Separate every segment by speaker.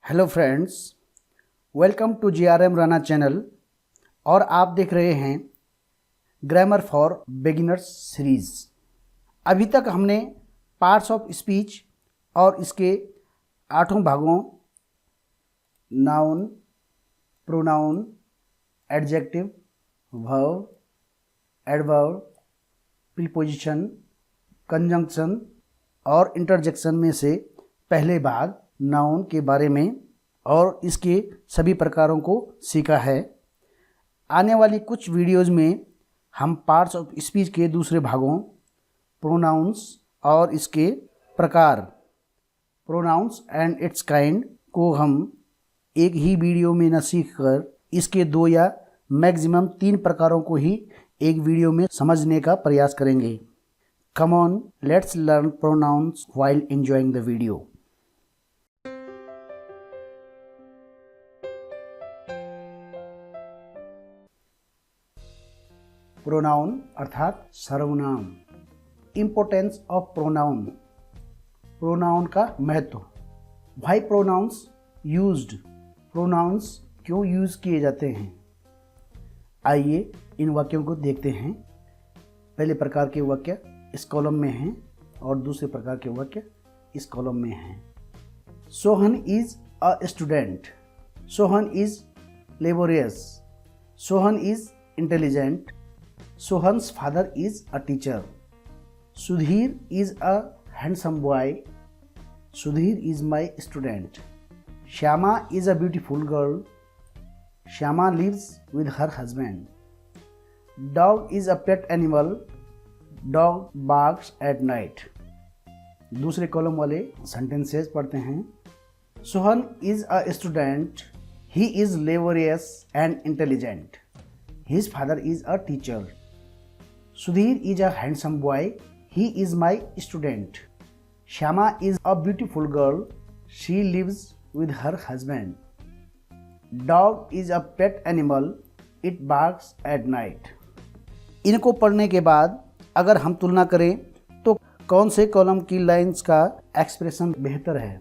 Speaker 1: Hello friends, welcome to GRM Rana channel. और आप देख रहे हैं ग्रामर फॉर बिगिनर्स सीरीज़। अभी तक हमने पार्ट्स ऑफ स्पीच और इसके 8 भागों noun, pronoun, adjective, verb, adverb, preposition, conjunction और इंटरजेक्शन में से पहले भाग नाउन के बारे में और इसके सभी प्रकारों को सीखा है। आने वाली कुछ वीडियोज़ में हम पार्ट्स ऑफ स्पीच के दूसरे भागों प्रोनाउंस और इसके प्रकार प्रोनाउंस एंड इट्स काइंड को हम एक ही वीडियो में न सीखकर इसके 2 या मैक्सिमम 3 प्रकारों को ही एक वीडियो में समझने का प्रयास करेंगे। Come on, let's learn pronouns while enjoying the video. Pronoun अर्थात सर्वनाम। इम्पोर्टेंस ऑफ प्रोनाउन, प्रोनाउन का महत्व। व्हाई प्रोनाउंस यूज्ड, प्रोनाउंस क्यों यूज किए जाते हैं। आइए इन वाक्यों को देखते हैं। पहले प्रकार के वाक्य इस कॉलम में हैं और दूसरे प्रकार के वाक्य इस कॉलम में हैं। Sohan is a student, Sohan is laborious, Sohan is intelligent, Sohan's father is a teacher. Sudhir is a handsome boy. Sudhir is my student. Shyama is a beautiful girl. Shyama lives with her husband. Dog is a pet animal. Dog barks at night. दूसरे column वाले sentences पढ़ते हैं। Sohan is a student. He is laborious and intelligent. His father is a teacher. Sudhir is a handsome boy. He is my student. Shyama is a beautiful girl. She lives with her husband. Dog is a pet animal. It barks at night. इनको पढ़ने के बाद अगर हम तुलना करें तो कौन से कॉलम की लाइंस का एक्सप्रेशन बेहतर है।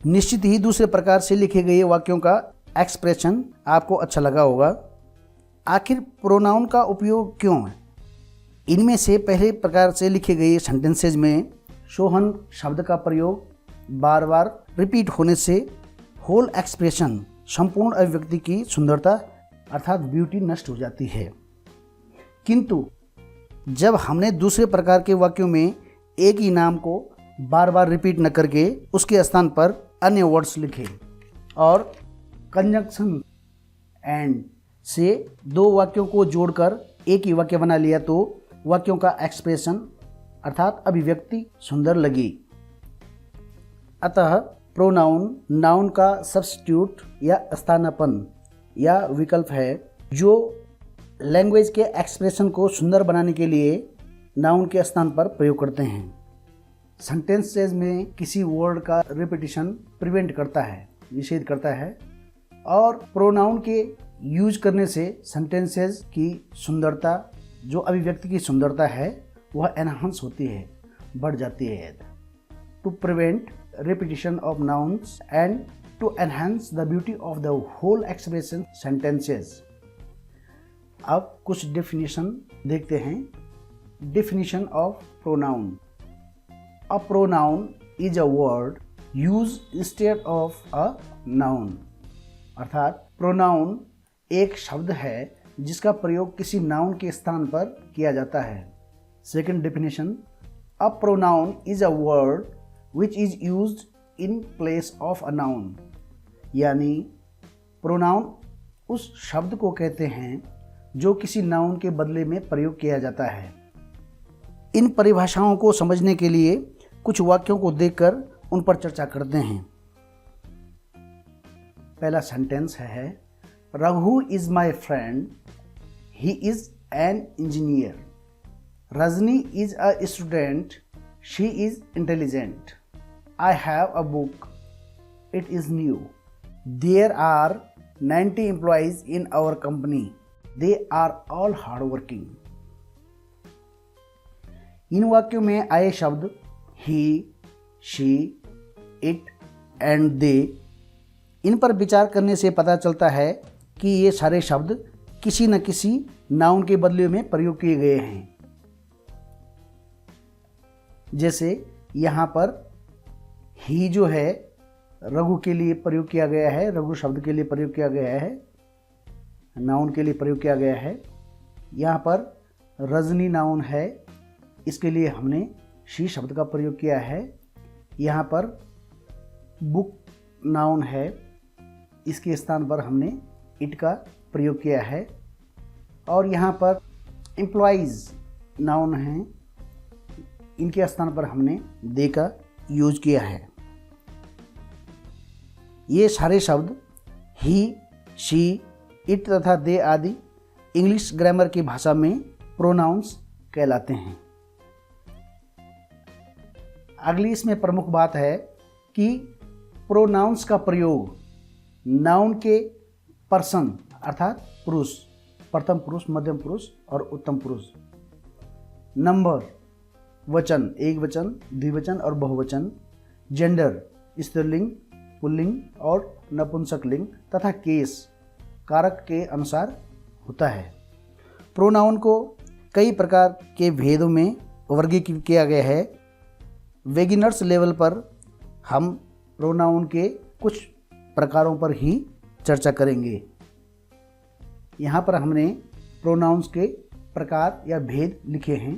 Speaker 1: निश्चित ही दूसरे प्रकार से लिखे गए वाक्यों का एक्सप्रेशन आपको अच्छा लगा होगा। आखिर प्रोनाउन का उपयोग क्यों है। इनमें से पहले प्रकार से लिखे गए सेंटेंसेज में सोहन शब्द का प्रयोग बार बार रिपीट होने से होल एक्सप्रेशन, संपूर्ण अभिव्यक्ति की सुंदरता अर्थात ब्यूटी नष्ट हो जाती है। किंतु जब हमने दूसरे प्रकार के वाक्यों में एक ही नाम को बार बार रिपीट न करके उसके स्थान पर अन्य वर्ड्स लिखे और कंजंक्शन एंड से 2 वाक्यों को जोड़कर एक ही वाक्य बना लिया तो वाक्यों का एक्सप्रेशन अर्थात अभिव्यक्ति सुंदर लगी। अतः प्रोनाउन नाउन का सब्स्टिट्यूट या स्थानापन्न या विकल्प है जो लैंग्वेज के एक्सप्रेशन को सुंदर बनाने के लिए नाउन के स्थान पर प्रयोग करते हैं। सेंटेंसेस में किसी वर्ड का रिपीटिशन प्रिवेंट करता है, निषेध करता है और प्रोनाउन के यूज करने से सेंटेंसेस की सुंदरता, जो अभिव्यक्ति की सुंदरता है वह एनहांस होती है, बढ़ जाती है। To prevent repetition of nouns and to enhance the beauty of the whole expression sentences. अब कुछ डेफिनेशन देखते हैं। Definition of pronoun. A pronoun is a word use instead of a noun. अर्थात प्रोनाउन एक शब्द है जिसका प्रयोग किसी नाउन के स्थान पर किया जाता है। Second definition, a pronoun is a word which is used in place of a noun. यानी प्रोनाउन उस शब्द को कहते हैं जो किसी नाउन के बदले में प्रयोग किया जाता है। इन परिभाषाओं को समझने के लिए कुछ वाक्यों को देखकर उन पर चर्चा करते हैं। पहला सेंटेंस है, Raghu is my friend, he is an engineer. Rajni is a student, she is intelligent. I have a book, it is new. There are 90 employees in our company, they are all hard working. इन वाक्यों में आए शब्द he, she, it and they इन पर विचार करने से पता चलता है कि ये सारे शब्द किसी न किसी नाउन के बदले में प्रयोग किए गए हैं। जैसे यहाँ पर ही जो है रघु के लिए प्रयोग किया गया है, रघु शब्द के लिए प्रयोग किया गया है, नाउन के लिए प्रयोग किया गया है। यहाँ पर रजनी नाउन है, इसके लिए हमने शी शब्द का प्रयोग किया है। यहाँ पर बुक नाउन है, इसके स्थान पर हमने इट का प्रयोग किया है। और यहाँ पर एम्प्लॉइज़ नाउन हैं, इनके स्थान पर हमने दे का यूज किया है। ये सारे शब्द ही, शी, इट तथा दे आदि इंग्लिश ग्रामर की भाषा में प्रोनाउंस कहलाते हैं। अगली इसमें प्रमुख बात है कि प्रोनाउंस का प्रयोग नाउन के पर्सन अर्थात पुरुष, प्रथम पुरुष, मध्यम पुरुष और उत्तम पुरुष, नंबर, वचन, एक वचन, द्विवचन और बहुवचन, जेंडर, स्त्रीलिंग, पुल्लिंग और नपुंसकलिंग तथा केस, कारक के अनुसार होता है। प्रोनाउन को कई प्रकार के भेदों में वर्गीकृत किया गया है। बिगिनर्स लेवल पर हम प्रोनाउन के कुछ प्रकारों पर ही चर्चा करेंगे। यहाँ पर हमने प्रोनाउंस के प्रकार या भेद लिखे हैं।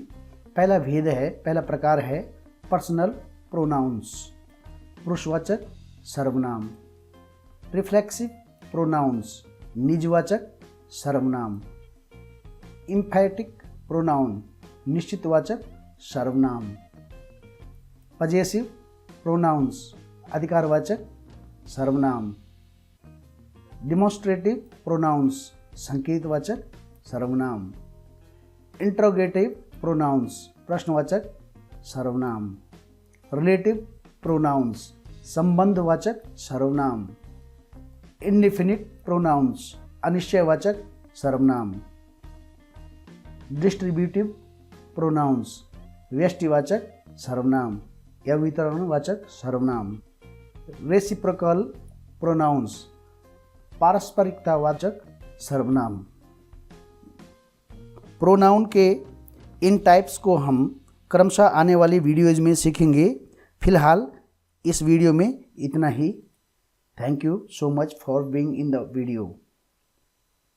Speaker 1: पहला प्रकार है पर्सनल प्रोनाउंस, पुरुषवाचक सर्वनाम। रिफ्लेक्सिव प्रोनाउंस, निजवाचक सर्वनाम। इम्फैटिक प्रोनाउन, निश्चितवाचक सर्वनाम। पजेसिव प्रोनाउंस, अधिकारवाचक सर्वनाम। डिमॉन्स्ट्रेटिव प्रोनाउंस, संकेतवाचक सर्वनाम। इंट्रोगेटिव प्रोनाउंस, प्रश्नवाचक सर्वनाम। रिलेटिव प्रोनाउंस, संबंधवाचक सर्वनाम। इंडेफिनिट प्रोनाउंस, अनिश्चयवाचक सर्वनाम। डिस्ट्रीब्यूटिव प्रोनाउंस, व्यष्टिवाचक सर्वनाम या वितरणवाचक सर्वनाम। रेसिप्रोकल प्रोनाउंस, पारस्परिकतावाचक सर्वनाम। प्रोनाउन के इन टाइप्स को हम क्रमशः आने वाली वीडियोज़ में सीखेंगे। फिलहाल इस वीडियो में इतना ही। Thank you so much for being in the video.